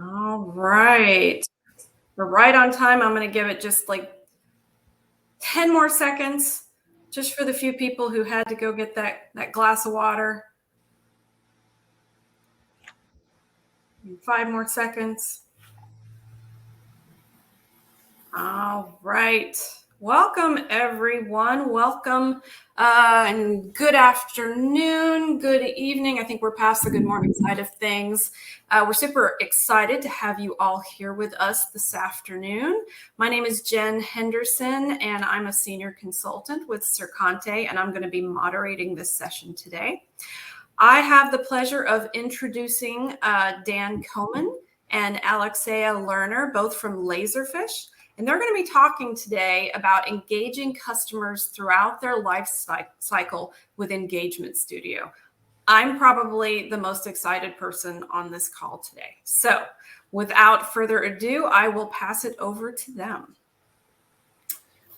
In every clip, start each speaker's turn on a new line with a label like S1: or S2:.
S1: All right. We're right on time. I'm going to give it just like 10 more seconds just for the few people who had to go get that glass of water. 5 more seconds. All right. Welcome, everyone. Welcome and good afternoon, good evening. I think we're past the good morning side of things. We're super excited to have you all here with us this afternoon. My name is Jen Henderson, and I'm a senior consultant with Sercante, and I'm going to be moderating this session today. I have the pleasure of introducing Dan Komin and Alexaya Learner, both from Laserfish. And they're going to be talking today about engaging customers throughout their life cycle with Engagement Studio. I'm probably the most excited person on this call today. So without further ado, I will pass it over to them.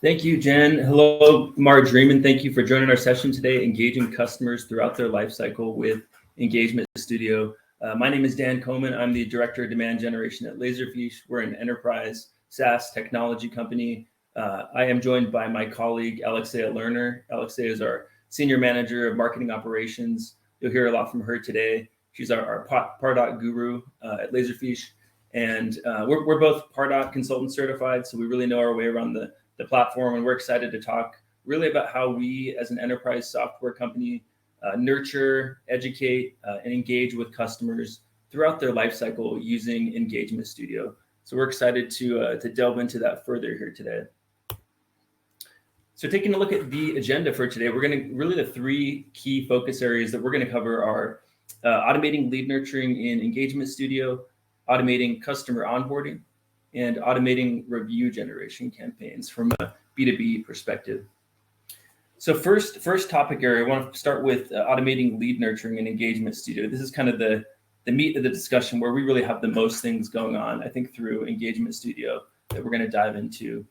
S2: Thank you, Jen. Hello, Marjorie, and thank you for joining our session today, engaging customers throughout their life cycle with Engagement Studio. My name is Dan Komin. I'm the Director of Demand Generation at Laserfish. We're an enterprise SaaS technology company. I am joined by my colleague, Alexaya Learner. Alexaya is our Senior Manager of Marketing Operations. You'll hear a lot from her today. She's our Pardot guru at Laserfish. And we're both Pardot consultant certified, so we really know our way around the platform. And we're excited to talk really about how we, as an enterprise software company, nurture, educate, and engage with customers throughout their life cycle using Engagement Studio. So we're excited to delve into that further here today. So taking a look at the agenda for today, we're going to really the three key focus areas that we're going to cover are automating lead nurturing in Engagement Studio, automating customer onboarding, and automating review generation campaigns from a B2B perspective. So first topic area, I want to start with automating lead nurturing in Engagement Studio. This is kind of the meat of the discussion where we really have the most things going on, I think, through Engagement Studio that we're going to dive into.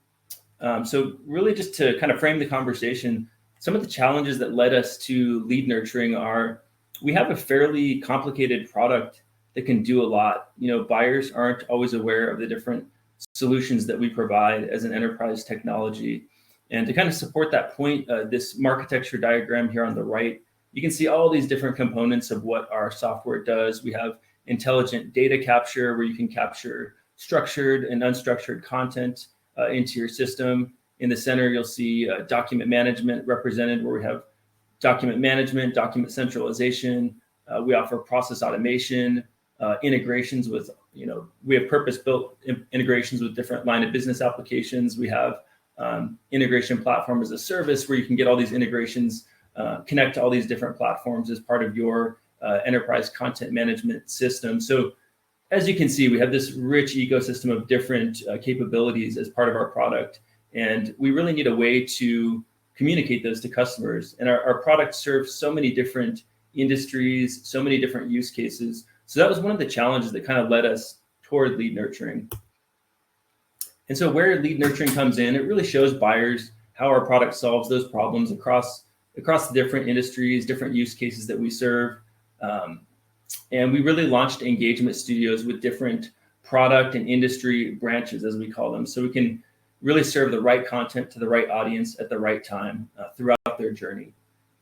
S2: So really just to kind of frame the conversation, some of the challenges that led us to lead nurturing are we have a fairly complicated product that can do a lot. Buyers aren't always aware of the different solutions that we provide as an enterprise technology. And to kind of support that point, this architecture diagram here on the right, you can see all these different components of what our software does. We have intelligent data capture, where you can capture structured and unstructured content into your system. In the center, you'll see document management represented, where we have document management, document centralization. We offer process automation, integrations with, we have purpose-built integrations with different line of business applications. We have integration platform as a service, where you can get all these integrations, connect to all these different platforms as part of your enterprise content management system. So as you can see, we have this rich ecosystem of different capabilities as part of our product. And we really need a way to communicate those to customers. And our product serves so many different industries, so many different use cases. So that was one of the challenges that kind of led us toward lead nurturing. And so where lead nurturing comes in, it really shows buyers how our product solves those problems across the different industries, different use cases that we serve. And we really launched engagement studios with different product and industry branches, as we call them. So we can really serve the right content to the right audience at the right time throughout their journey.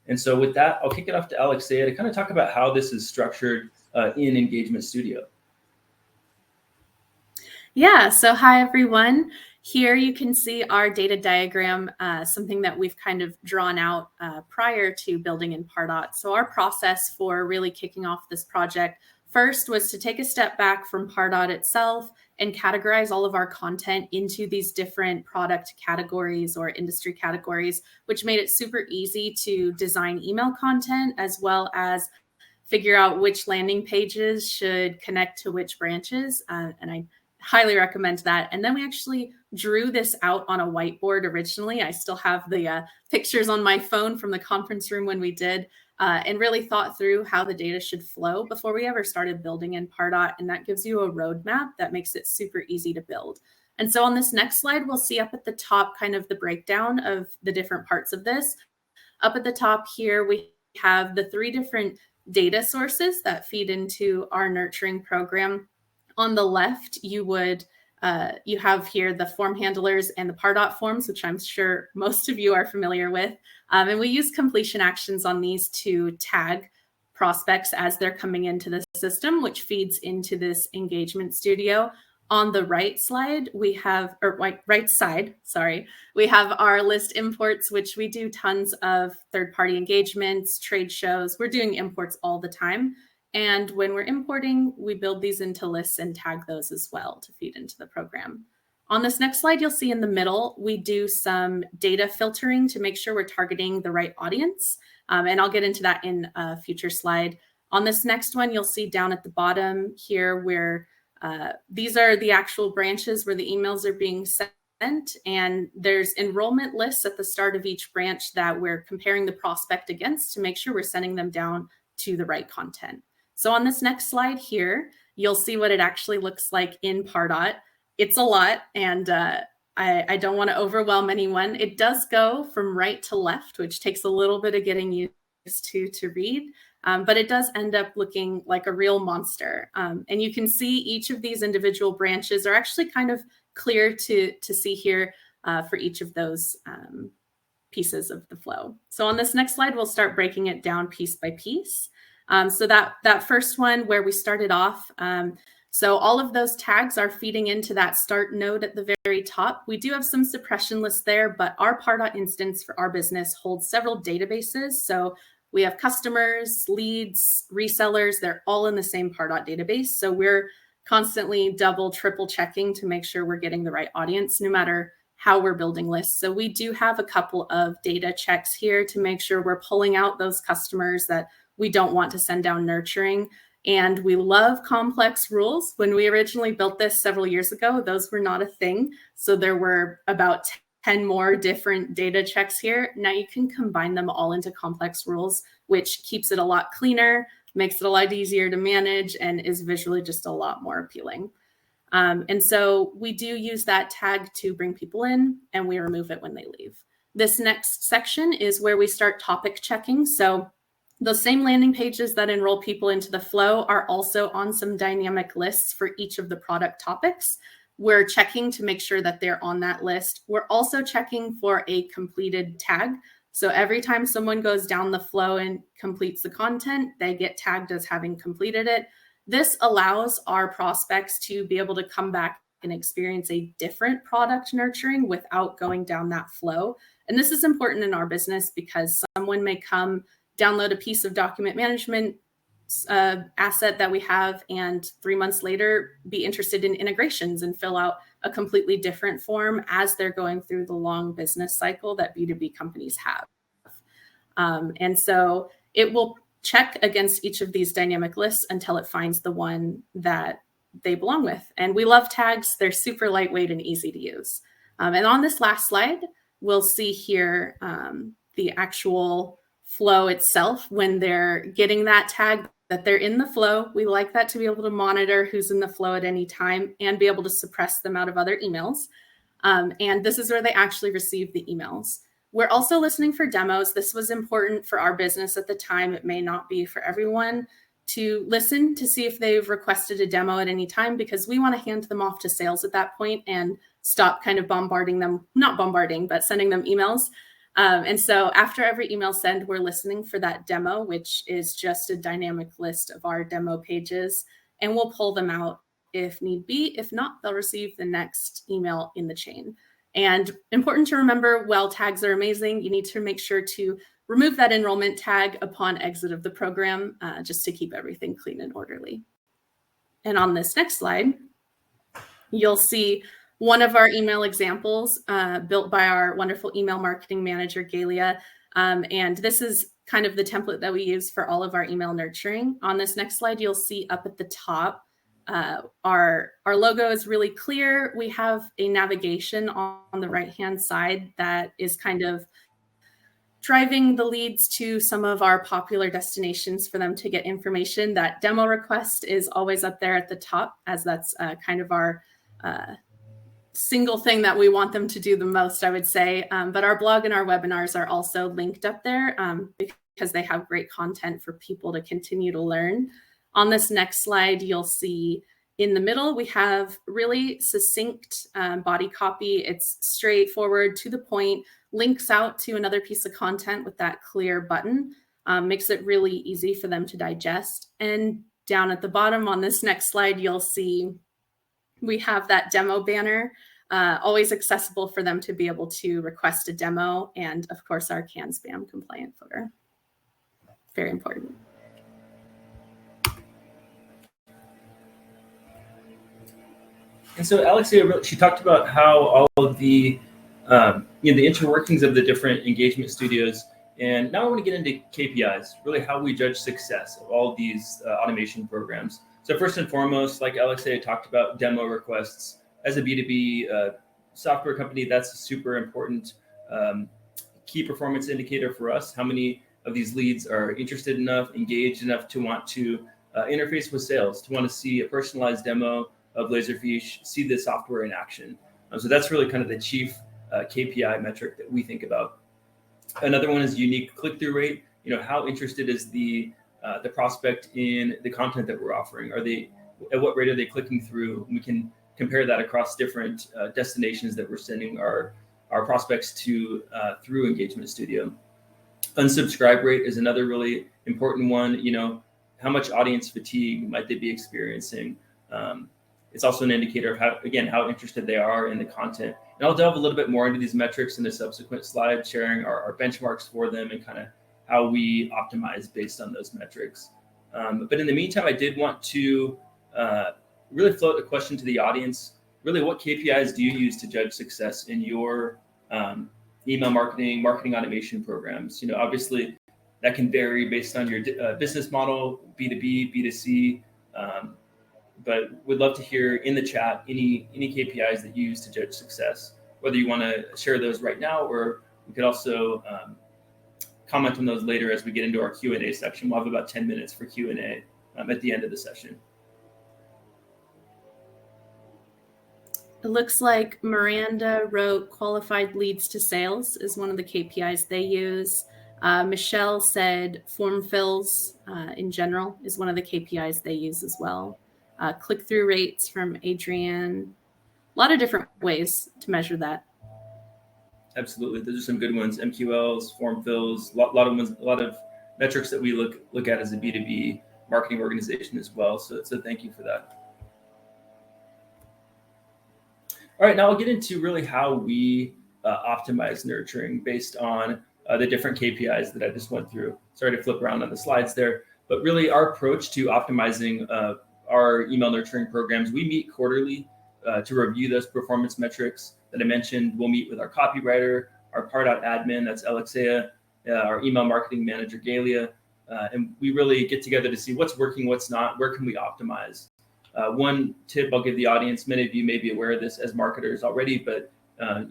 S2: And so with that, I'll kick it off to Alexaya to kind of talk about how this is structured in Engagement Studio.
S3: Yeah, so hi, everyone. Here you can see our data diagram, something that we've kind of drawn out prior to building in Pardot. So our process for really kicking off this project first was to take a step back from Pardot itself and categorize all of our content into these different product categories or industry categories, which made it super easy to design email content as well as figure out which landing pages should connect to which branches. And I highly recommend that. And then we actually drew this out on a whiteboard originally. I still have the pictures on my phone from the conference room when we did, and really thought through how the data should flow before we ever started building in Pardot. And that gives you a roadmap that makes it super easy to build. And so on this next slide, we'll see up at the top kind of the breakdown of the different parts of this. Up at the top here, we have the 3 different data sources that feed into our nurturing program. On the left, you have here the form handlers and the Pardot forms, which I'm sure most of you are familiar with. And we use completion actions on these to tag prospects as they're coming into the system, which feeds into this engagement studio. On the right side, we have our list imports, which we do tons of third-party engagements, trade shows. We're doing imports all the time. And when we're importing, we build these into lists and tag those as well to feed into the program. On this next slide, you'll see in the middle, we do some data filtering to make sure we're targeting the right audience. And I'll get into that in a future slide. On this next one, you'll see down at the bottom here where these are the actual branches where the emails are being sent. And there's enrollment lists at the start of each branch that we're comparing the prospect against to make sure we're sending them down to the right content. So on this next slide here, you'll see what it actually looks like in Pardot. It's a lot, and I don't want to overwhelm anyone. It does go from right to left, which takes a little bit of getting used to read, but it does end up looking like a real monster. And you can see each of these individual branches are actually kind of clear to see here for each of those pieces of the flow. So on this next slide, we'll start breaking it down piece by piece. So that first one where we started off, so all of those tags are feeding into that start node at the very top. We do have some suppression lists there, but our Pardot instance for our business holds several databases. So we have customers, leads, resellers, they're all in the same Pardot database. So we're constantly double, triple checking to make sure we're getting the right audience, no matter how we're building lists. So we do have a couple of data checks here to make sure we're pulling out those customers that we don't want to send down nurturing. And we love complex rules. When we originally built this several years ago, those were not a thing. So there were about 10 more different data checks here. Now you can combine them all into complex rules, which keeps it a lot cleaner, makes it a lot easier to manage, and is visually just a lot more appealing. And so we do use that tag to bring people in, and we remove it when they leave. This next section is where we start topic checking. So those same landing pages that enroll people into the flow are also on some dynamic lists for each of the product topics. We're checking to make sure that they're on that list. We're also checking for a completed tag. So every time someone goes down the flow and completes the content, they get tagged as having completed it. This allows our prospects to be able to come back and experience a different product nurturing without going down that flow. And this is important in our business because someone may come download a piece of document management asset that we have, and 3 months later be interested in integrations and fill out a completely different form as they're going through the long business cycle that B2B companies have. And so it will check against each of these dynamic lists until it finds the one that they belong with. And we love tags. They're super lightweight and easy to use. And on this last slide, we'll see here the actual flow itself when they're getting that tag that they're in the flow. We like that to be able to monitor who's in the flow at any time and be able to suppress them out of other emails. And this is where they actually receive the emails. We're also listening for demos. This was important for our business at the time. It may not be for everyone, to listen to see if they've requested a demo at any time, because we want to hand them off to sales at that point and stop kind of bombarding them, not bombarding, but sending them emails. And so after every email send, we're listening for that demo, which is just a dynamic list of our demo pages, and we'll pull them out if need be. If not, they'll receive the next email in the chain. And important to remember, while tags are amazing, you need to make sure to remove that enrollment tag upon exit of the program, just to keep everything clean and orderly. And on this next slide, you'll see one of our email examples built by our wonderful email marketing manager, Galia. And this is kind of the template that we use for all of our email nurturing. On this next slide, you'll see up at the top, our logo is really clear. We have a navigation on the right-hand side that is kind of driving the leads to some of our popular destinations for them to get information. That demo request is always up there at the top, as that's kind of our single thing that we want them to do the most, I would say. But our blog and our webinars are also linked up there because they have great content for people to continue to learn. On this next slide, you'll see In the middle, we have really succinct body copy. It's straightforward, to the point, links out to another piece of content with that clear button, makes it really easy for them to digest. And down at the bottom on this next slide, you'll see we have that demo banner, always accessible for them to be able to request a demo, and of course our CAN spam compliant footer. Very important.
S2: And so Alexaya, she talked about how all of the the interworkings of the different engagement studios. And now I want to get into KPIs, really how we judge success of all of these automation programs. So first and foremost, like Alexaya talked about, demo requests. As a B2B software company, that's a super important key performance indicator for us. How many of these leads are interested enough, engaged enough to want to interface with sales, to want to see a personalized demo of Laserfiche, see the software in action. So that's really kind of the chief KPI metric that we think about. Another one is unique click-through rate. How interested is the prospect in the content that we're offering? At what rate are they clicking through? We can compare that across different destinations that we're sending our prospects to through Engagement Studio. Unsubscribe rate is another really important one. How much audience fatigue might they be experiencing? It's also an indicator of how interested they are in the content. And I'll delve a little bit more into these metrics in a subsequent slide, sharing our benchmarks for them and kind of how we optimize based on those metrics. But in the meantime, I did want to really float a question to the audience. Really, what KPIs do you use to judge success in your email marketing automation programs? Obviously, that can vary based on your business model, B2B, B2C. But we'd love to hear in the chat any KPIs that you use to judge success, whether you want to share those right now, or we could also comment on those later as we get into our Q&A section. We'll have about 10 minutes for Q&A at the end of the session.
S3: It looks like Miranda wrote qualified leads to sales is one of the KPIs they use. Michelle said form fills in general is one of the KPIs they use as well. Click-through rates from Adrienne. A lot of different ways to measure that.
S2: Absolutely, those are some good ones. MQLs, form fills, a lot of metrics that we look at as a B2B marketing organization as well. So thank you for that. All right, now I'll get into really how we optimize nurturing based on the different KPIs that I just went through. Sorry to flip around on the slides there, but really our approach to optimizing our email nurturing programs, we meet quarterly to review those performance metrics that I mentioned. We'll meet with our copywriter, our Pardot admin, that's Alexaya, our email marketing manager, Galia, and we really get together to see what's working, what's not, where can we optimize. One tip I'll give the audience, many of you may be aware of this as marketers already, but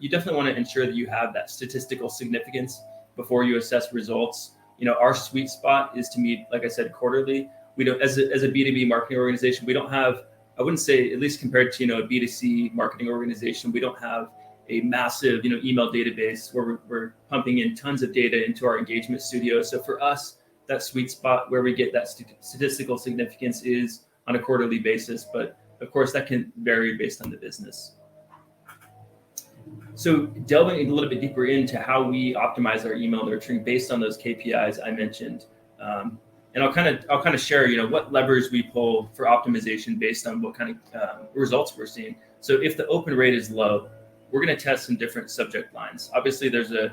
S2: you definitely want to ensure that you have that statistical significance before you assess results. Our sweet spot is to meet, like I said, quarterly. We don't, as a B2B marketing organization, we don't have, I wouldn't say, at least compared to a B2C marketing organization, we don't have a massive email database where we're pumping in tons of data into our engagement studio. So for us, that sweet spot where we get that statistical significance is on a quarterly basis, but of course that can vary based on the business. So delving a little bit deeper into how we optimize our email nurturing based on those KPIs I mentioned. And I'll kind of share, what levers we pull for optimization based on what kind of results we're seeing. So if the open rate is low, we're going to test some different subject lines. Obviously, there's an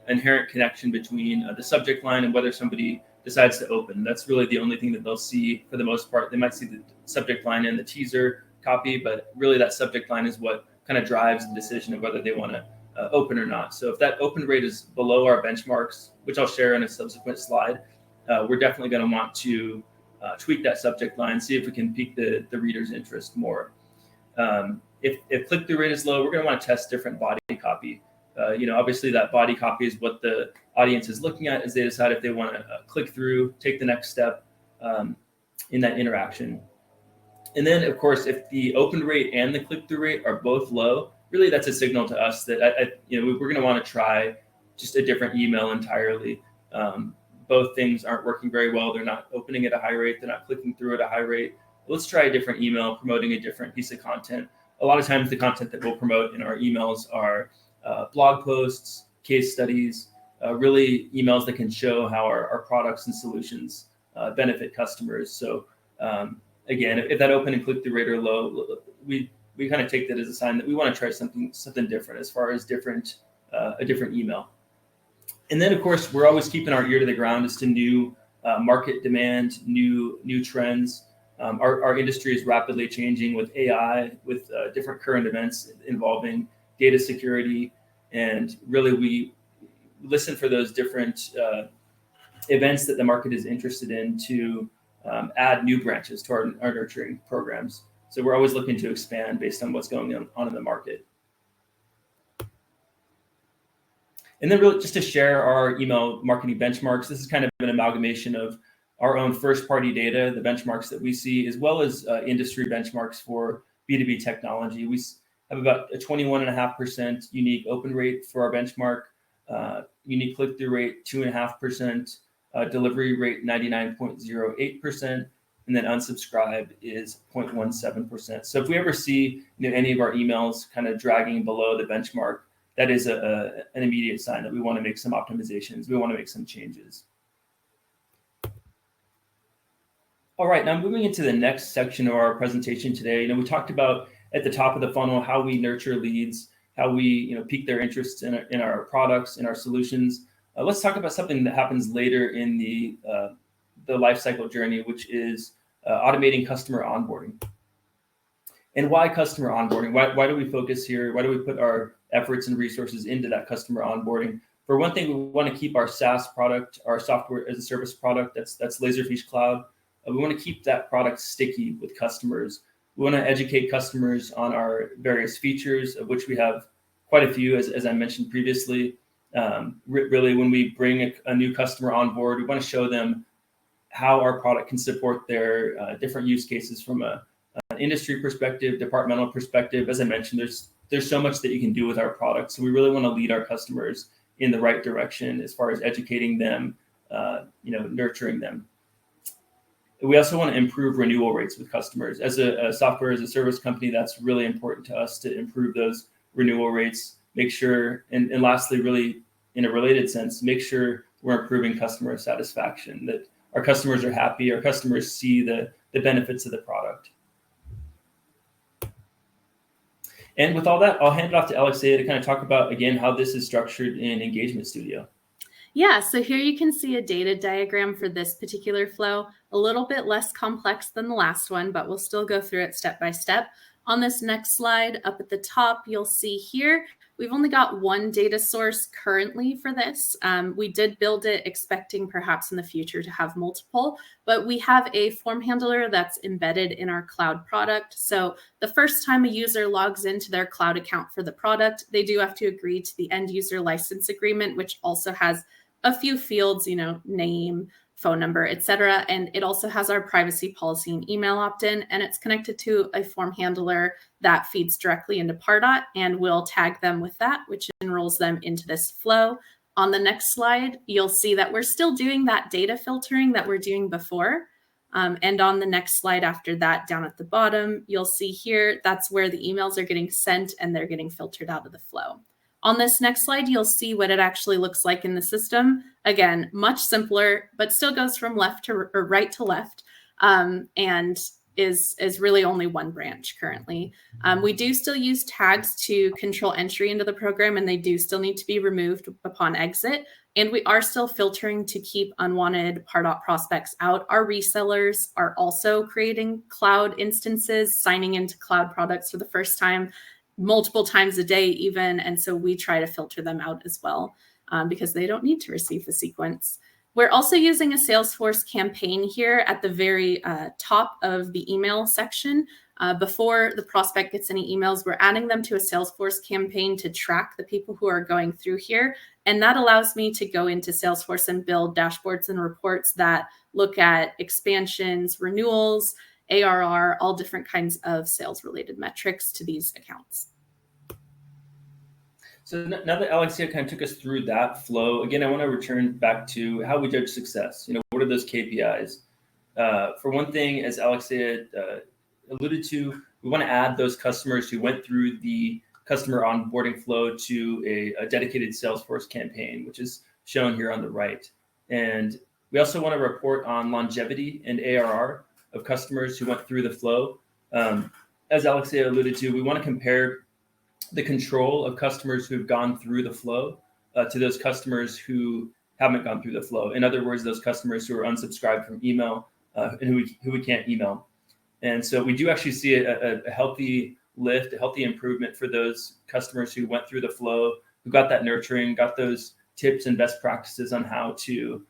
S2: inherent connection between the subject line and whether somebody decides to open. That's really the only thing that they'll see for the most part. They might see the subject line in the teaser copy, but really that subject line is what kind of drives the decision of whether they want to open or not. So if that open rate is below our benchmarks, which I'll share in a subsequent slide, we're definitely going to want to tweak that subject line, see if we can pique the reader's interest more. If click-through rate is low, we're going to want to test different body copy. Obviously that body copy is what the audience is looking at as they decide if they want to click through, take the next step in that interaction. And then, of course, if the open rate and the click-through rate are both low, really that's a signal to us that we're going to want to try just a different email entirely. Both things aren't working very well. They're not opening at a high rate. They're not clicking through at a high rate. let's try a different email promoting a different piece of content. A lot of times the content that we'll promote in our emails are blog posts, case studies, really emails that can show how our products and solutions benefit customers. So again, if that open and click-through rate are low, we kind of take that as a sign that we want to try something different as far as a different email. And then, of course, we're always keeping our ear to the ground as to new market demand, new trends. Our industry is rapidly changing with AI, with different current events involving data security, and really we listen for those different events that the market is interested in to add new branches to our nurturing programs. So we're always looking to expand based on what's going on in the market. And then really just to share our email marketing benchmarks, this is kind of an amalgamation of our own first-party data, the benchmarks that we see, as well as industry benchmarks for B2B technology. We have about a 21.5% unique open rate for our benchmark, unique click-through rate 2.5%, delivery rate 99.08%, and then unsubscribed is 0.17%. So if we ever see any of our emails kind of dragging below the benchmark, that is an immediate sign that we want to make some optimizations. We want to make some changes. All right, now moving into the next section of our presentation today, we talked about at the top of the funnel how we nurture leads, how we pique their interest in our products, in our solutions. Let's talk about something that happens later in the lifecycle journey, which is automating customer onboarding. And why customer onboarding? Why do we focus here? Why do we put our efforts and resources into that customer onboarding? For one thing, we want to keep our SaaS product, our software as a service product, that's Laserfiche Cloud. We want to keep that product sticky with customers. We want to educate customers on our various features, of which we have quite a few, as I mentioned previously. Really, when we bring a new customer on board, we want to show them how our product can support their different use cases from an industry perspective, departmental perspective. As I mentioned, there's so much that you can do with our product. So we really want to lead our customers in the right direction as far as educating them, nurturing them. We also want to improve renewal rates with customers. As a software as a service company, that's really important to us to improve those renewal rates. Make sure, and lastly, really in a related sense, make sure we're improving customer satisfaction, that our customers are happy, our customers see the benefits of the product. And with all that, I'll hand it off to Alexaya to kind of talk about, again, how this is structured in Engagement Studio.
S3: Yeah, so here you can see a data diagram for this particular flow, a little bit less complex than the last one, but we'll still go through it step by step. On this next slide, up at the top, you'll see here, we've only got one data source currently for this. We did build it expecting perhaps in the future to have multiple, but we have a form handler that's embedded in our cloud product. So the first time a user logs into their cloud account for the product, they do have to agree to the end user license agreement, which also has a few fields, name, phone number, etc. And it also has our privacy policy and email opt-in, and it's connected to a form handler that feeds directly into Pardot, and we'll tag them with that, which enrolls them into this flow. On the next slide, you'll see that we're still doing that data filtering that we're doing before. And on the next slide after that, down at the bottom, you'll see here, that's where the emails are getting sent and they're getting filtered out of the flow. On this next slide, you'll see what it actually looks like in the system. Again, much simpler, but still goes from left to or right to left, and is really only one branch currently. We do still use tags to control entry into the program, and they do still need to be removed upon exit. And we are still filtering to keep unwanted Pardot prospects out. Our resellers are also creating cloud instances, signing into cloud products for the first time, multiple times a day even. And so we try to filter them out as well because they don't need to receive the sequence. We're also using a Salesforce campaign here at the very top of the email section. Before the prospect gets any emails, we're adding them to a Salesforce campaign to track the people who are going through here. And that allows me to go into Salesforce and build dashboards and reports that look at expansions, renewals, ARR, all different kinds of sales-related metrics to these accounts.
S2: So now that Alexaya kind of took us through that flow, again, I want to return back to how we judge success. What are those KPIs? For one thing, as Alexaya alluded to, we want to add those customers who went through the customer onboarding flow to a dedicated Salesforce campaign, which is shown here on the right. And we also want to report on longevity and ARR of customers who went through the flow. As Alexaya alluded to, we want to compare the control of customers who've gone through the flow to those customers who haven't gone through the flow. In other words, those customers who are unsubscribed from email and who we can't email. And so we do actually see a healthy lift, a healthy improvement for those customers who went through the flow, who got that nurturing, got those tips and best practices on how to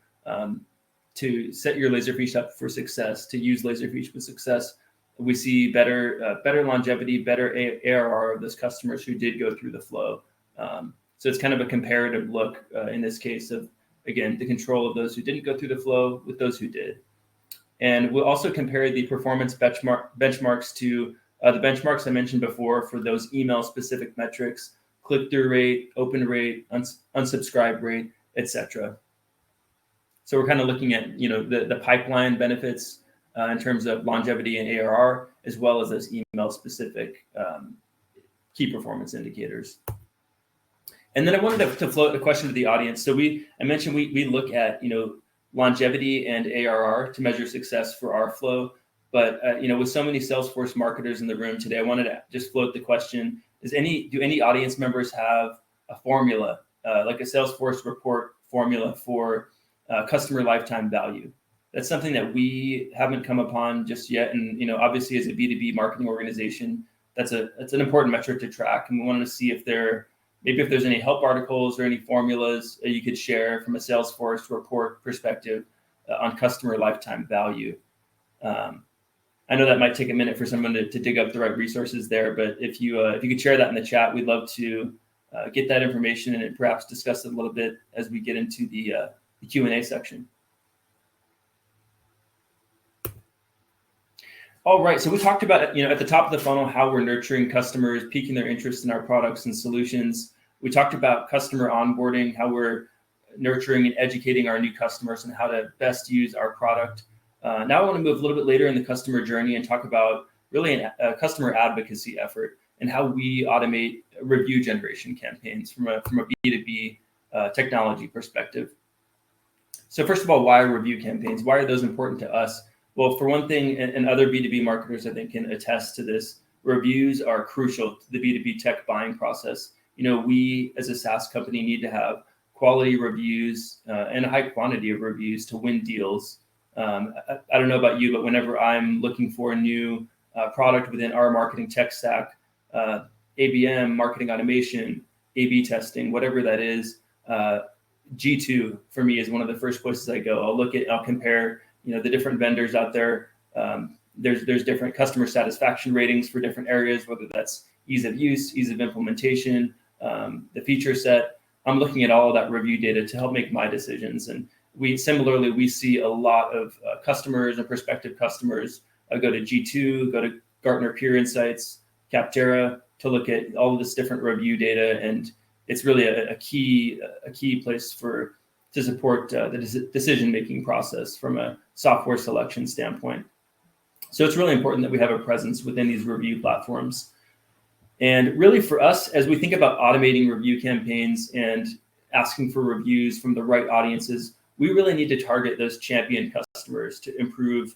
S2: set your Laserfiche up for success, to use Laserfiche with success. We see better longevity, better ARR of those customers who did go through the flow. So it's kind of a comparative look in this case of, again, the control of those who didn't go through the flow with those who did. And we'll also compare the performance benchmarks to the benchmarks I mentioned before for those email-specific metrics: click-through rate, open rate, unsubscribe rate, etc. So we're kind of looking at the pipeline benefits in terms of longevity and ARR, as well as those email-specific key performance indicators. And then I wanted to float a question to the audience. So I mentioned we look at longevity and ARR to measure success for our flow. But with so many Salesforce marketers in the room today, I wanted to just float the question: do any audience members have a formula, like a Salesforce report formula for customer lifetime value? That's something that we haven't come upon just yet. And obviously, as a B2B marketing organization, that's an important metric to track. And we wanted to see if there's any help articles or any formulas you could share from a Salesforce report perspective on customer lifetime value. I know that might take a minute for someone to dig up the right resources there, but if you could share that in the chat, we'd love to get that information and perhaps discuss it a little bit as we get into the Q&A section. All right, so we talked about at the top of the funnel how we're nurturing customers, piquing their interest in our products and solutions. We talked about customer onboarding, how we're nurturing and educating our new customers and how to best use our product. Now I want to move a little bit later in the customer journey and talk about really a customer advocacy effort and how we automate review generation campaigns from a B2B technology perspective. So first of all, why review campaigns? Why are those important to us? Well, for one thing, and other B2B marketers, I think, can attest to this, reviews are crucial to the B2B tech buying process. We as a SaaS company need to have quality reviews and a high quantity of reviews to win deals. I don't know about you, but whenever I'm looking for a new product within our marketing tech stack, ABM, marketing automation, A/B testing, whatever that is, G2 for me is one of the first places I go. I'll compare, the different vendors out there. There's different customer satisfaction ratings for different areas, whether that's ease of use, ease of implementation, the feature set. I'm looking at all of that review data to help make my decisions. And we see a lot of customers and prospective customers go to G2, go to Gartner Peer Insights, Capterra to look at all of this different review data. And it's really a key place to support the decision-making process from a software selection standpoint. So it's really important that we have a presence within these review platforms. And really for us, as we think about automating review campaigns and asking for reviews from the right audiences, we really need to target those champion customers to improve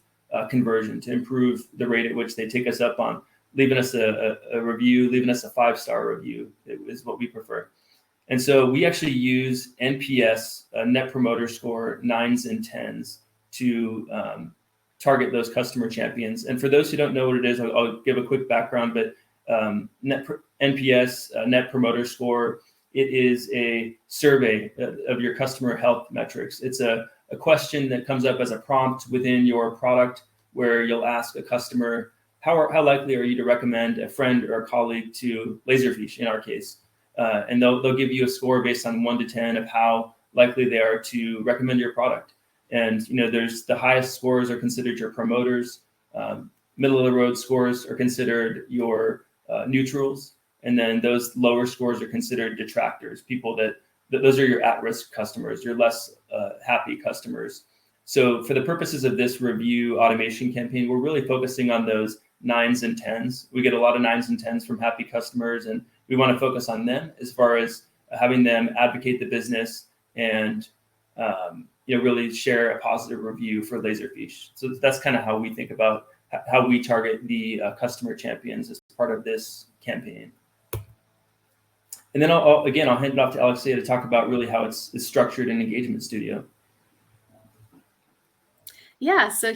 S2: conversion, to improve the rate at which they take us up on leaving us a review, leaving us a 5-star review is what we prefer. And so we actually use NPS, Net Promoter Score, 9s and 10s to target those customer champions. And for those who don't know what it is, I'll give a quick background, but NPS, Net Promoter Score, it is a survey of your customer health metrics. It's a question that comes up as a prompt within your product where you'll ask a customer, how likely are you to recommend a friend or a colleague to Laserfiche in our case? And they'll give you a score based on 1 to 10 of how likely they are to recommend your product. And there's the highest scores are considered your promoters, middle of the road scores are considered your neutrals, and then those lower scores are considered detractors, people those are your at-risk customers, your less happy customers. So for the purposes of this review automation campaign, we're really focusing on those 9s and 10s. We get a lot of 9s and 10s from happy customers, and we want to focus on them as far as having them advocate the business and really share a positive review for Laserfiche. So that's kind of how we think about how we target the customer champions as part of this campaign. And then I'll hand it off to Alexaya to talk about really how it's structured in Engagement Studio.
S3: Yeah, so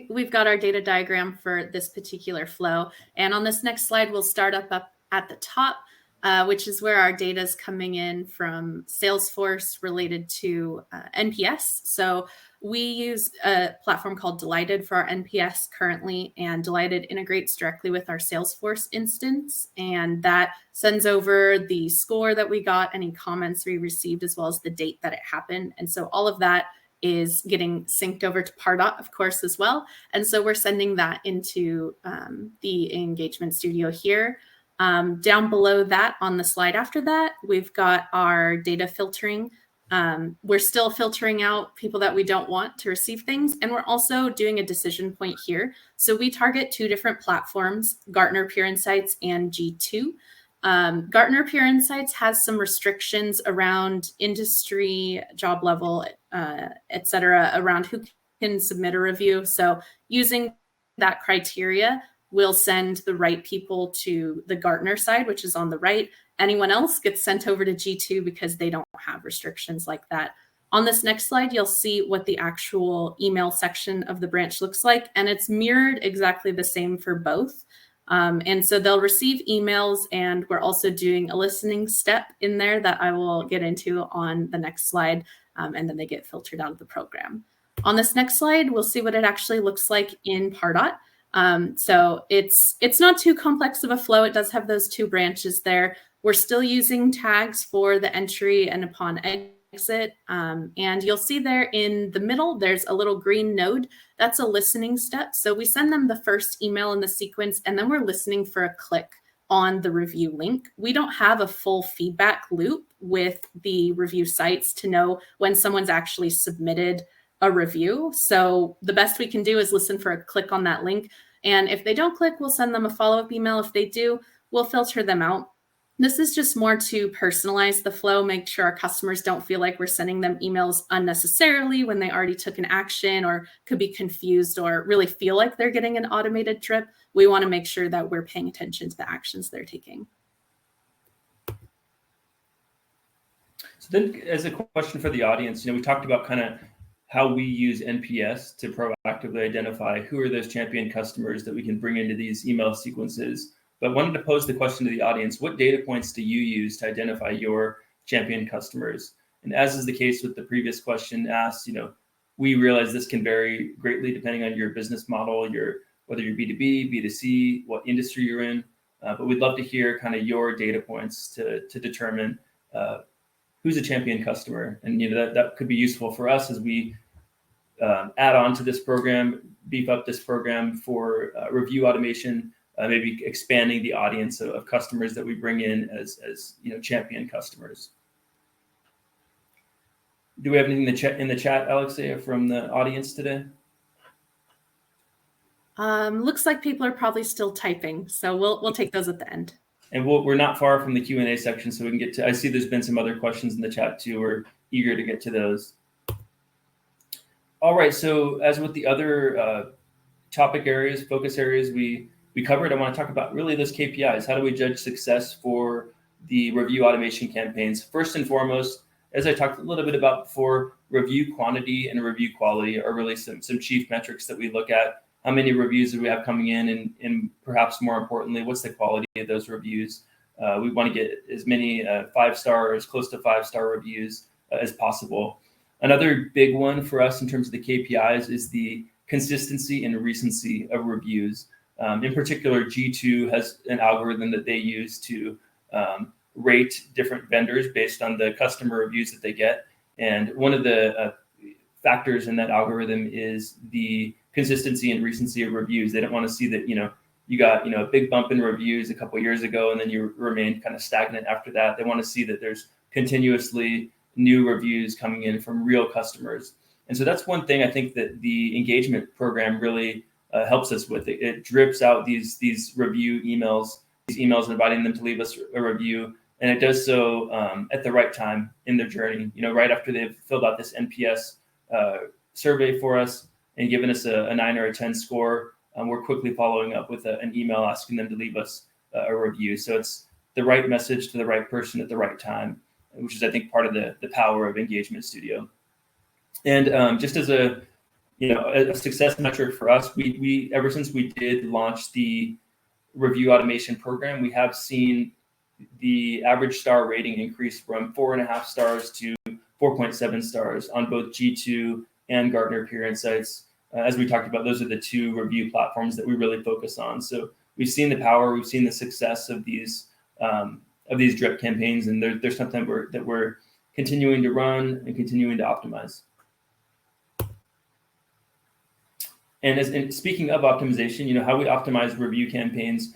S3: we've got our data diagram for this particular flow. And on this next slide, we'll start up at the top, which is where our data is coming in from Salesforce related to NPS. So we use a platform called Delighted for our NPS currently, and Delighted integrates directly with our Salesforce instance, and that sends over the score that we got, any comments we received, as well as the date that it happened. And so all of that is getting synced over to Pardot, of course, as well. And so we're sending that into the Engagement Studio here. Down below that, on the slide after that, we've got our data filtering. We're still filtering out people that we don't want to receive things. And we're also doing a decision point here. So we target 2 different platforms, Gartner Peer Insights and G2. Gartner Peer Insights has some restrictions around industry, job level, et cetera, around who can submit a review. So using that criteria, we'll send the right people to the Gartner side, which is on the right. Anyone else gets sent over to G2 because they don't have restrictions like that. On this next slide, you'll see what the actual email section of the branch looks like, and it's mirrored exactly the same for both. And so they'll receive emails, and we're also doing a listening step in there that I will get into on the next slide, and then they get filtered out of the program. On this next slide, we'll see what it actually looks like in Pardot. So it's not too complex of a flow. It does have those 2 branches there. We're still using tags for the entry and upon exit. And you'll see there in the middle, there's a little green node. That's a listening step. So we send them the first email in the sequence, and then we're listening for a click on the review link. We don't have a full feedback loop with the review sites to know when someone's actually submitted a review. So the best we can do is listen for a click on that link. And if they don't click, we'll send them a follow-up email. If they do, we'll filter them out. This is just more to personalize the flow, make sure our customers don't feel like we're sending them emails unnecessarily when they already took an action or could be confused or really feel like they're getting an automated trip. We want to make sure that we're paying attention to the actions they're taking.
S2: So then, as a question for the audience, we talked about kind of how we use NPS to proactively identify who are those champion customers that we can bring into these email sequences. But wanted to pose the question to the audience: what data points do you use to identify your champion customers? And as is the case with the previous question asked, we realize this can vary greatly depending on your business model, whether you're B2B, B2C, what industry you're in. But we'd love to hear kind of your data points to determine who's a champion customer. And that could be useful for us as we add on to this program, beef up this program for review automation, maybe expanding the audience of customers that we bring in as champion customers. Do we have anything in the chat, Alexaya, from the audience today?
S3: Looks like people are probably still typing, so we'll take those at the end.
S2: And we're not far from the Q&A section, so we can get to. I see there's been some other questions in the chat too. We're eager to get to those. All right. So as with the other topic areas, focus areas we covered, I want to talk about really those KPIs. How do we judge success for the review automation campaigns? First and foremost, as I talked a little bit about before, review quantity and review quality are really some chief metrics that we look at. How many reviews do we have coming in, and perhaps more importantly, what's the quality of those reviews? We want to get as many 5-star or as close to 5-star reviews as possible. Another big one for us in terms of the KPIs is the consistency and recency of reviews. In particular, G2 has an algorithm that they use to rate different vendors based on the customer reviews that they get. And one of the factors in that algorithm is the consistency and recency of reviews. They don't want to see that, you got, a big bump in reviews a couple of years ago, and then you remained kind of stagnant after that. They want to see that there's continuously new reviews coming in from real customers. And so that's one thing I think that the engagement program really helps us with. It drips out these review emails, these emails inviting them to leave us a review. And it does so at the right time in their journey, right after they've filled out this NPS survey for us and given us a 9 or a 10 score. We're quickly following up with an email asking them to leave us a review. So it's the right message to the right person at the right time, which is, I think, part of the power of Engagement Studio. And just as a success metric for us, we ever since we did launch the review automation program, we have seen the average star rating increase from 4.5 stars to 4.7 stars on both G2 and Gartner Peer Insights. As we talked about, those are the two review platforms that we really focus on. So we've seen the power, we've seen the success of these drip campaigns, and there's something that we're continuing to run and continuing to optimize. And speaking of optimization, how we optimize review campaigns,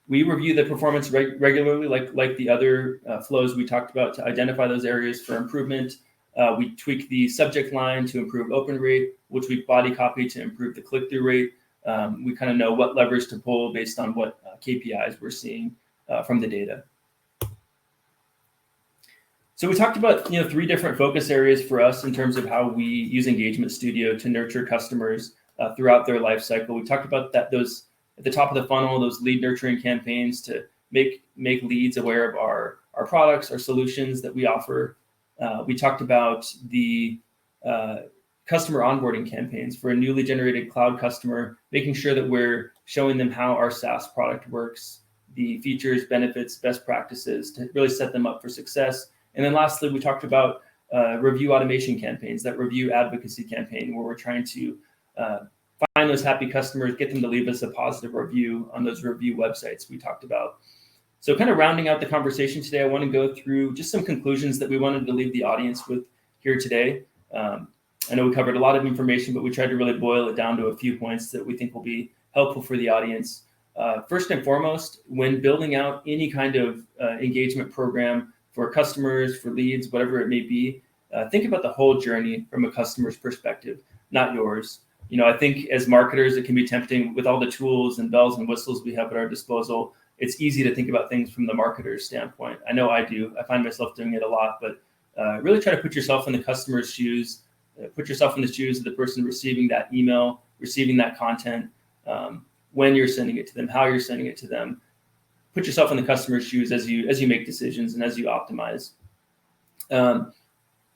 S2: we review the performance regularly, like the other flows we talked about, to identify those areas for improvement. We tweak the subject line to improve open rate. We'll tweak body copy to improve the click-through rate. We kind of know what levers to pull based on what KPIs we're seeing from the data. So we talked about 3 different focus areas for us in terms of how we use Engagement Studio to nurture customers throughout their life cycle. We talked about those at the top of the funnel, those lead nurturing campaigns to make leads aware of our products, our solutions that we offer. We talked about the customer onboarding campaigns for a newly generated cloud customer, making sure that we're showing them how our SaaS product works, the features, benefits, best practices to really set them up for success. And then lastly, we talked about review automation campaigns, that review advocacy campaign, where we're trying to find those happy customers, get them to leave us a positive review on those review websites we talked about. So kind of rounding out the conversation today, I want to go through just some conclusions that we wanted to leave the audience with here today. I know we covered a lot of information, but we tried to really boil it down to a few points that we think will be helpful for the audience. First and foremost, when building out any kind of engagement program for customers, for leads, whatever it may be, think about the whole journey from a customer's perspective, not yours. I think as marketers, it can be tempting with all the tools and bells and whistles we have at our disposal. It's easy to think about things from the marketer's standpoint. I know I do. I find myself doing it a lot, but really try to put yourself in the customer's shoes, put yourself in the shoes of the person receiving that email, receiving that content, when you're sending it to them, how you're sending it to them. Put yourself in the customer's shoes as you make decisions and as you optimize.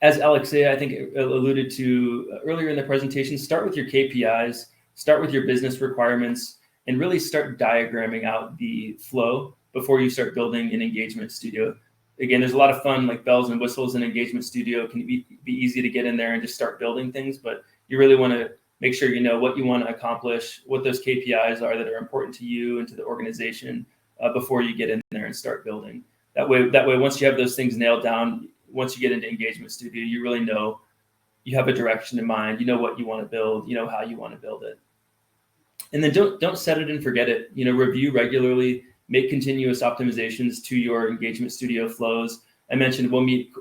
S2: As Alexaya, I think, alluded to earlier in the presentation, start with your KPIs, start with your business requirements, and really start diagramming out the flow before you start building an Engagement Studio. Again, there's a lot of fun, like bells and whistles in Engagement Studio. It can be easy to get in there and just start building things, but you really want to make sure you know what you want to accomplish, what those KPIs are that are important to you and to the organization before you get in there and start building. That way, once you have those things nailed down, once you get into Engagement Studio, you really know, you have a direction in mind, you know what you want to build, you know how you want to build it. And then don't set it and forget it. Review regularly, make continuous optimizations to your Engagement Studio flows. I mentioned we'll meet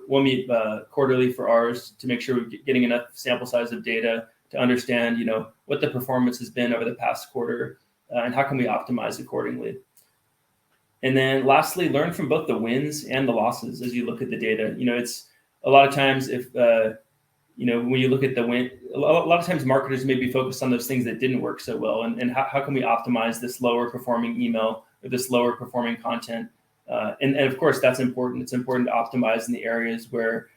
S2: quarterly for ours to make sure we're getting enough sample size of data to understand, what the performance has been over the past quarter and how can we optimize accordingly. And then lastly, learn from both the wins and the losses as you look at the data. It's a lot of times when you look at the win, a lot of times marketers may be focused on those things that didn't work so well. And how can we optimize this lower performing email or this lower performing content? And of course, that's important. It's important to optimize in the areas where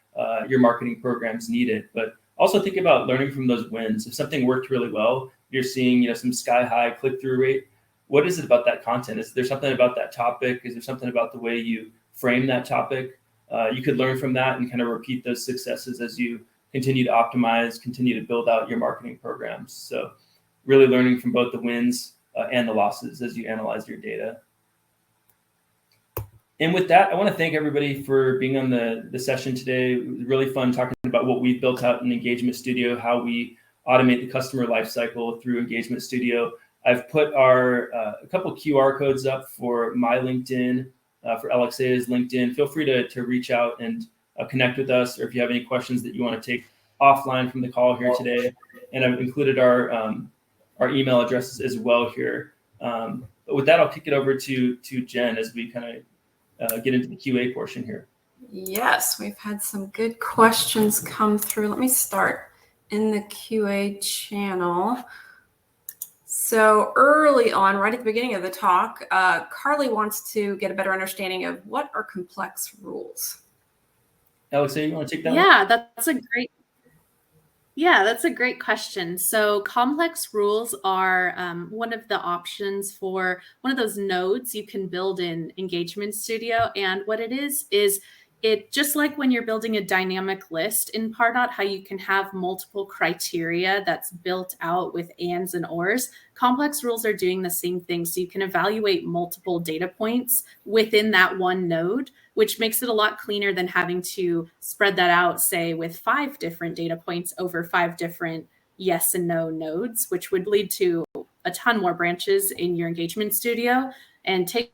S2: your marketing programs need it. But also think about learning from those wins. If something worked really well, you're seeing some sky high click-through rate. What is it about that content? Is there something about that topic? Is there something about the way you frame that topic? You could learn from that and kind of repeat those successes as you continue to optimize, continue to build out your marketing programs. So really learning from both the wins and the losses as you analyze your data. And with that, I want to thank everybody for being on the session today. It was really fun talking about what we've built out in Engagement Studio, how we automate the customer lifecycle through Engagement Studio. I've put a couple QR codes up for my LinkedIn, for Alexaya's LinkedIn. Feel free to reach out and connect with us, or if you have any questions that you want to take offline from the call here today, and I've included our email addresses as well here. But with that, I'll kick it over to Jen as we kind of get into the QA portion here.
S1: Yes, we've had some good questions come through. Let me start in the QA channel. So early on, right at the beginning of the talk, Carly wants to get a better understanding of what are complex rules.
S2: Alexaya, you want to take that one?
S3: Yeah, that's a great question. So complex rules are one of the options for one of those nodes you can build in Engagement Studio. And what it is it just like when you're building a dynamic list in Pardot, how you can have multiple criteria that's built out with ands and ors. Complex rules are doing the same thing. So you can evaluate multiple data points within that one node, which makes it a lot cleaner than having to spread that out, say, with 5 different data points over 5 different yes and no nodes, which would lead to a ton more branches in your Engagement Studio and takes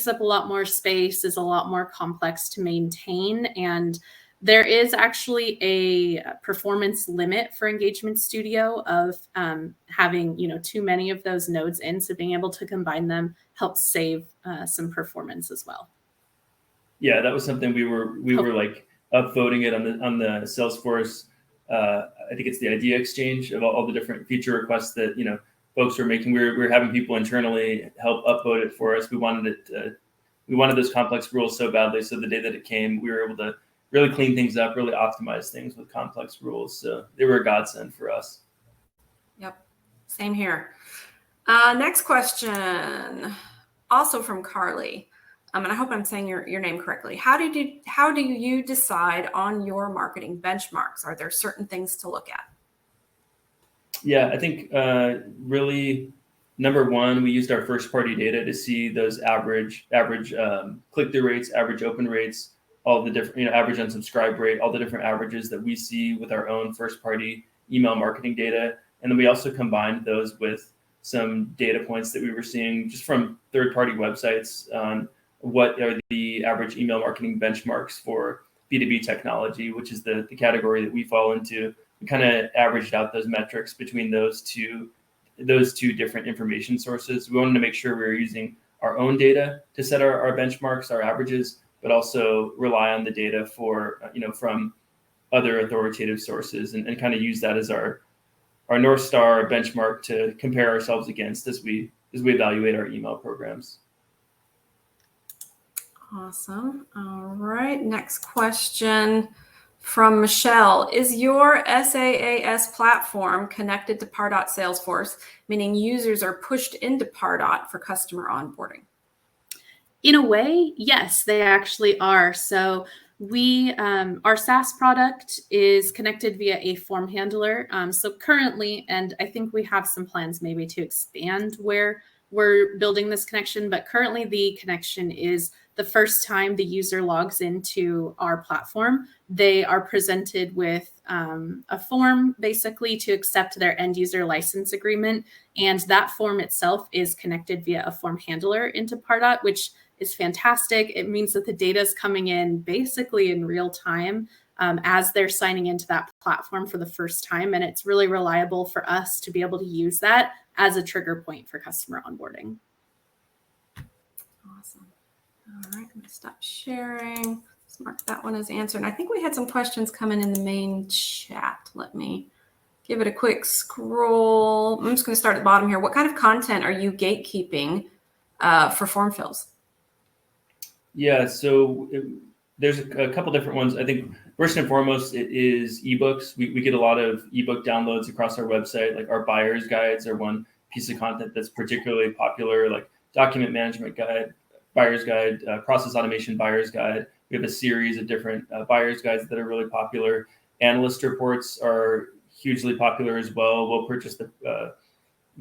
S3: up a lot more space, is a lot more complex to maintain. And there is actually a performance limit for Engagement Studio of having, too many of those nodes in. So being able to combine them helps save some performance as well.
S2: Yeah, that was something we were like upvoting it on the Salesforce. I think it's the idea exchange of all the different feature requests that folks were making. We were having people internally help upvote it for us. We wanted those complex rules so badly. So the day that it came, we were able to really clean things up, really optimize things with complex rules. So they were a godsend for us.
S1: Yep, same here. Next question, also from Carly. And I hope I'm saying your name correctly. How do you decide on your marketing benchmarks? Are there certain things to look at?
S2: Yeah, I think really number one, we used our first party data to see those average click-through rates, average open rates, all the different, average unsubscribe rate, all the different averages that we see with our own first party email marketing data. And then we also combined those with some data points that we were seeing just from third-party websites on what are the average email marketing benchmarks for B2B technology, which is the category that we fall into. We kind of averaged out those metrics between those two different information sources. We wanted to make sure we were using our own data to set our benchmarks, our averages, but also rely on the data for from other authoritative sources and kind of use that as our North Star benchmark to compare ourselves against as we evaluate our email programs.
S1: Awesome. All right. Next question from Michelle. Is your SaaS platform connected to Pardot Salesforce, meaning users are pushed into Pardot for customer onboarding?
S3: In a way, yes, they actually are. So our SaaS product is connected via a form handler. So currently, and I think we have some plans maybe to expand where we're building this connection, but currently the connection is the first time the user logs into our platform, they are presented with a form basically to accept their end user license agreement. And that form itself is connected via a form handler into Pardot, which is fantastic. It means that the data is coming in basically in real time as they're signing into that platform for the first time. And it's really reliable for us to be able to use that as a trigger point for customer onboarding.
S1: Awesome. All right, I'm going to stop sharing. Let's mark that one as answered. And I think we had some questions coming in the main chat. Let me give it a quick scroll. I'm just going to start at the bottom here. What kind of content are you gatekeeping for form fills?
S2: Yeah, so there's a couple different ones. I think first and foremost, it is ebooks. We get a lot of ebook downloads across our website. Like our buyer's guides are one piece of content that's particularly popular, like document management guide, buyer's guide, process automation buyer's guide. We have a series of different buyer's guides that are really popular. Analyst reports are hugely popular as well. We'll purchase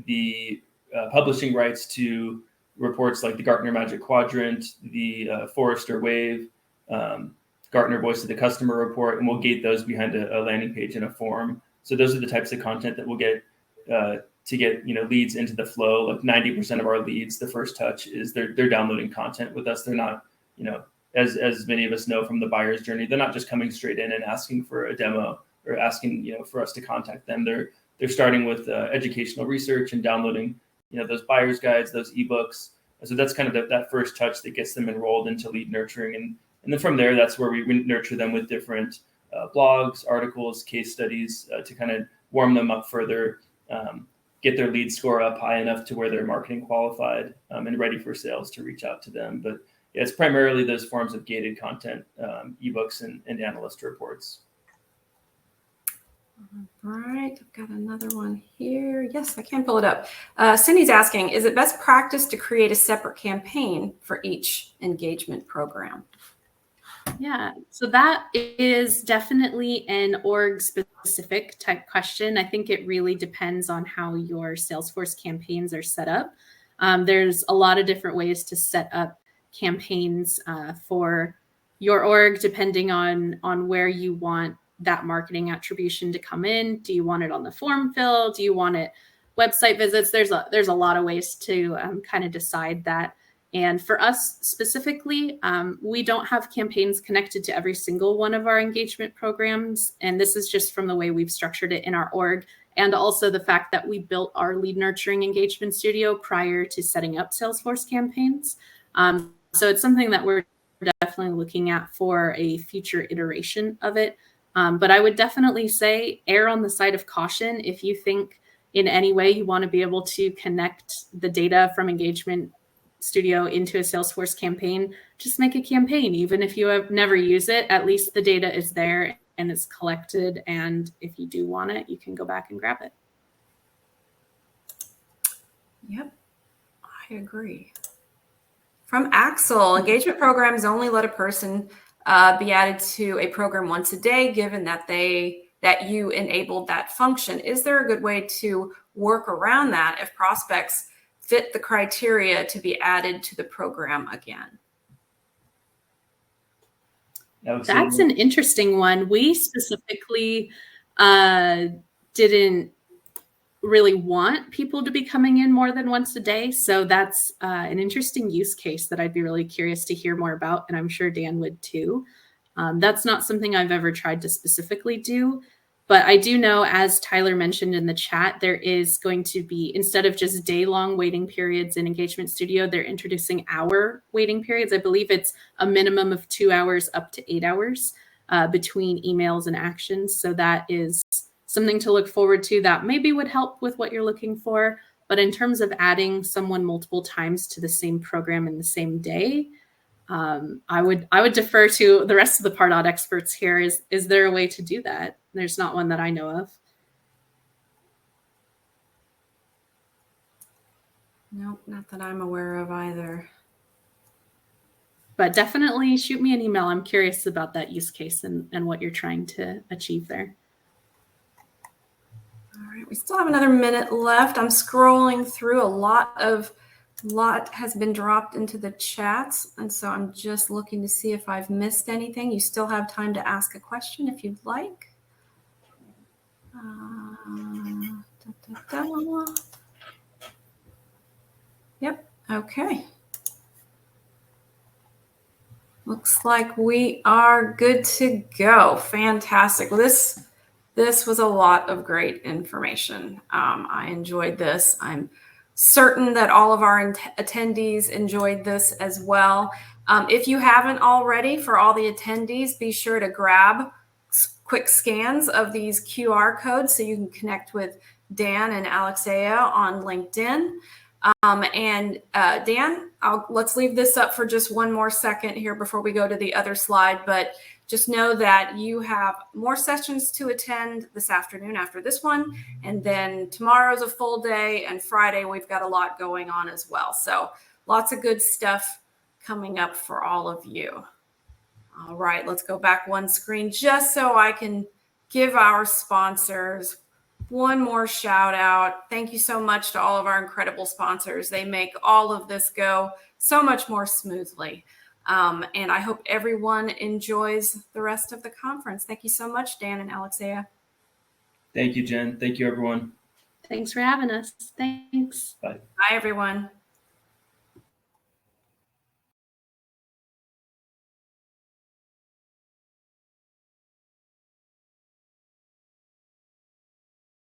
S2: the publishing rights to reports like the Gartner Magic Quadrant, the Forrester Wave, Gartner Voice of the Customer report, and we'll gate those behind a landing page in a form. So those are the types of content that we'll get to get leads into the flow. Like 90% of our leads, the first touch is they're downloading content with us. They're not, as many of us know from the buyer's journey, they're not just coming straight in and asking for a demo or asking, for us to contact them. They're starting with educational research and downloading, those buyer's guides, those ebooks. So that's kind of that first touch that gets them enrolled into lead nurturing. And then from there, that's where we nurture them with different blogs, articles, case studies to kind of warm them up further, get their lead score up high enough to where they're marketing qualified and ready for sales to reach out to them. But yeah, it's primarily those forms of gated content, ebooks and analyst reports.
S1: All right, I've got another one here. Yes, I can pull it up. Cindy's asking, is it best practice to create a separate campaign for each engagement program?
S3: Yeah, so that is definitely an org specific type question. I think it really depends on how your Salesforce campaigns are set up. There's a lot of different ways to set up campaigns for your org, depending on where you want that marketing attribution to come in. Do you want it on the form fill? Do you want it website visits? There's a lot of ways to kind of decide that. And for us specifically, we don't have campaigns connected to every single one of our engagement programs. And this is just from the way we've structured it in our org, and also the fact that we built our lead nurturing engagement studio prior to setting up Salesforce campaigns. So it's something that we're definitely looking at for a future iteration of it. But I would definitely say err on the side of caution. If you think in any way you want to be able to connect the data from Engagement Studio into a Salesforce campaign, just make a campaign. Even if you have never used it, at least the data is there and it's collected. And if you do want it, you can go back and grab it.
S1: Yep, I agree. From Axel, engagement programs only let a person be added to a program once a day, given that you enabled that function. Is there a good way to work around that if prospects fit the criteria to be added to the program again?
S3: That's an interesting one. We specifically didn't really want people to be coming in more than once a day. So that's an interesting use case that I'd be really curious to hear more about. And I'm sure Dan would too. That's not something I've ever tried to specifically do. But I do know, as Tyler mentioned in the chat, there is going to be, instead of just day-long waiting periods in Engagement Studio, they're introducing hour waiting periods. I believe it's a minimum of 2 hours up to 8 hours between emails and actions. So that is something to look forward to that maybe would help with what you're looking for. But in terms of adding someone multiple times to the same program in the same day, I would defer to the rest of the Pardot experts here. Is there a way to do that? There's not one that I know of.
S1: Nope, not that I'm aware of either.
S3: But definitely shoot me an email. I'm curious about that use case and what you're trying to achieve there.
S1: All right, we still have another minute left. I'm scrolling through. A lot has been dropped into the chats, and so I'm just looking to see if I've missed anything. You still have time to ask a question if you'd like. Yep, okay. Looks like we are good to go. Fantastic. Well, this was a lot of great information. I enjoyed this. I'm certain that all of our attendees enjoyed this as well. If you haven't already, for all the attendees, be sure to grab quick scans of these QR codes so you can connect with Dan and Alexaya on LinkedIn. Dan, let's leave this up for just one more second here before we go to the other slide, but just know that you have more sessions to attend this afternoon after this one, and then tomorrow's a full day, and Friday we've got a lot going on as well. So lots of good stuff coming up for all of you. All right, let's go back one screen just so I can give our sponsors one more shout out. Thank you so much to all of our incredible sponsors. They make all of this go so much more smoothly. And I hope everyone enjoys the rest of the conference. Thank you so much, Dan and Alexaya.
S2: Thank you, Jen. Thank you, everyone.
S3: Thanks for having us. Thanks.
S2: Bye.
S1: Bye, everyone.